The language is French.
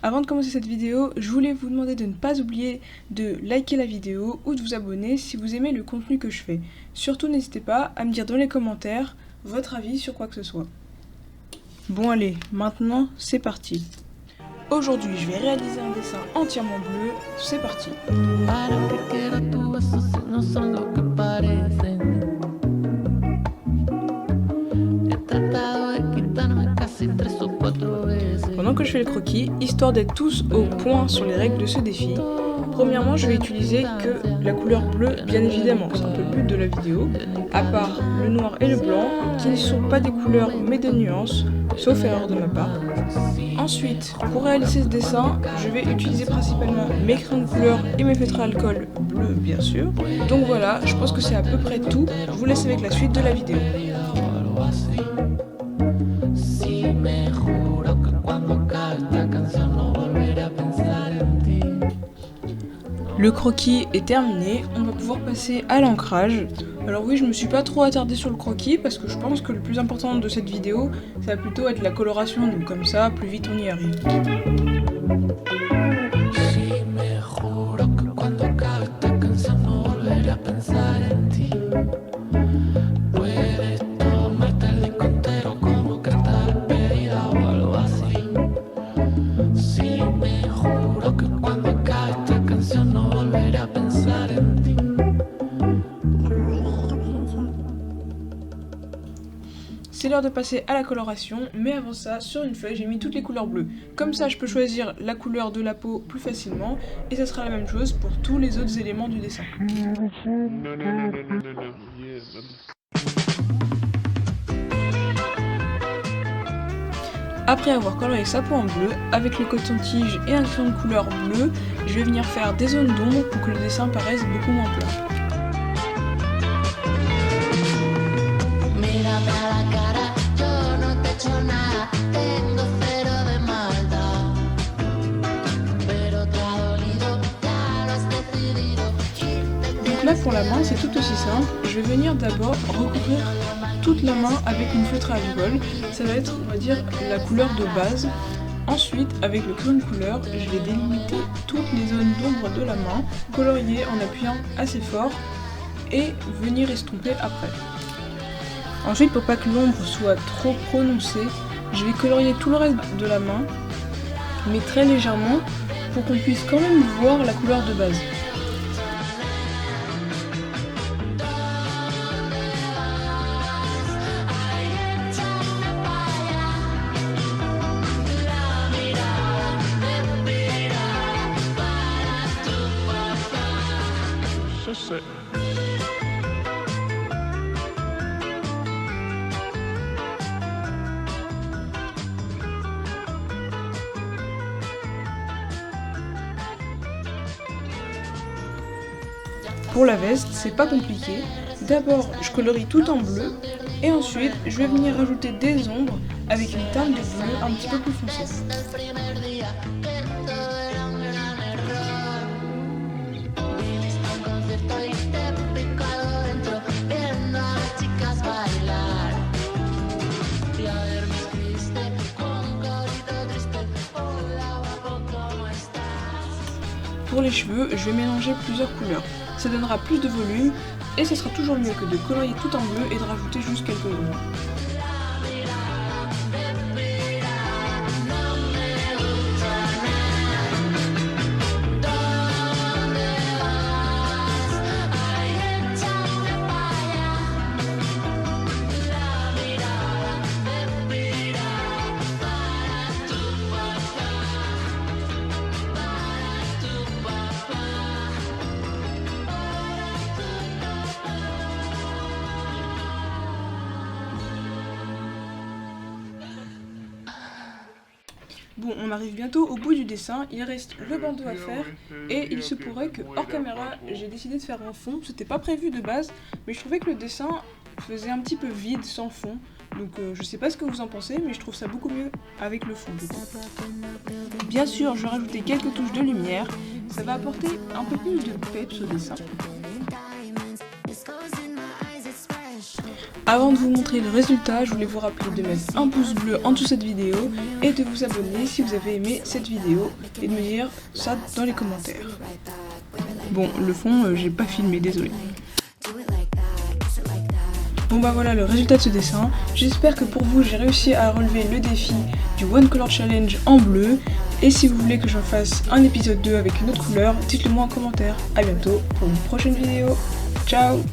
Avant de commencer cette vidéo, je voulais vous demander de ne pas oublier de liker la vidéo ou de vous abonner si vous aimez le contenu que je fais. Surtout n'hésitez pas à me dire dans les commentaires votre avis sur quoi que ce soit. Bon allez, maintenant c'est parti. Aujourd'hui je vais réaliser un dessin entièrement bleu, c'est parti. Pendant que je fais le croquis, histoire d'être tous au point sur les règles de ce défi, premièrement je vais utiliser que la couleur bleue, bien évidemment, c'est un peu le but de la vidéo, à part le noir et le blanc, qui ne sont pas des couleurs mais des nuances, sauf erreur de ma part. Ensuite, pour réaliser ce dessin, je vais utiliser principalement mes crayons de couleur et mes feutres à alcool bleus bien sûr. Donc voilà, je pense que c'est à peu près tout, je vous laisse avec la suite de la vidéo. Le croquis est terminé, on va pouvoir passer à l'ancrage. Alors oui, je me suis pas trop attardée sur le croquis parce que je pense que le plus important de cette vidéo, ça va plutôt être la coloration, donc comme ça, plus vite on y arrive. C'est l'heure de passer à la coloration, mais avant ça, sur une feuille, j'ai mis toutes les couleurs bleues. Comme ça, je peux choisir la couleur de la peau plus facilement, et ça sera la même chose pour tous les autres éléments du dessin. Après avoir coloré sa peau en bleu, avec le coton-tige et un crayon de couleur bleu, je vais venir faire des zones d'ombre pour que le dessin paraisse beaucoup moins plat. Donc là pour la main c'est tout aussi simple, je vais venir d'abord recouvrir toute la main avec mon feutre à alcool, ça va être on va dire la couleur de base. Ensuite avec le crayon de couleur je vais délimiter toutes les zones d'ombre de la main, colorier en appuyant assez fort et venir estomper après. Ensuite pour pas que l'ombre soit trop prononcée, je vais colorier tout le reste de la main, mais très légèrement pour qu'on puisse quand même voir la couleur de base. Pour la veste, c'est pas compliqué. D'abord, je colorie tout en bleu et ensuite, je vais venir rajouter des ombres avec une teinte de bleu un petit peu plus foncée. Pour les cheveux, je vais mélanger plusieurs couleurs. Ça donnera plus de volume et ce sera toujours mieux que de colorier tout en bleu et de rajouter juste quelques ombres. Bon, on arrive bientôt au bout du dessin, il reste le bandeau à faire et il se pourrait que hors caméra j'ai décidé de faire un fond, c'était pas prévu de base mais je trouvais que le dessin faisait un petit peu vide sans fond, donc je sais pas ce que vous en pensez mais je trouve ça beaucoup mieux avec le fond. Bien sûr je vais rajouter quelques touches de lumière, ça va apporter un peu plus de peps au dessin. Avant de vous montrer le résultat, je voulais vous rappeler de mettre un pouce bleu en dessous de cette vidéo et de vous abonner si vous avez aimé cette vidéo et de me dire ça dans les commentaires. Bon, le fond, j'ai pas filmé, désolé. Bon bah voilà le résultat de ce dessin. J'espère que pour vous j'ai réussi à relever le défi du One Color Challenge en bleu. Et si vous voulez que je fasse un épisode 2 avec une autre couleur, dites-le moi en commentaire. A bientôt pour une prochaine vidéo. Ciao!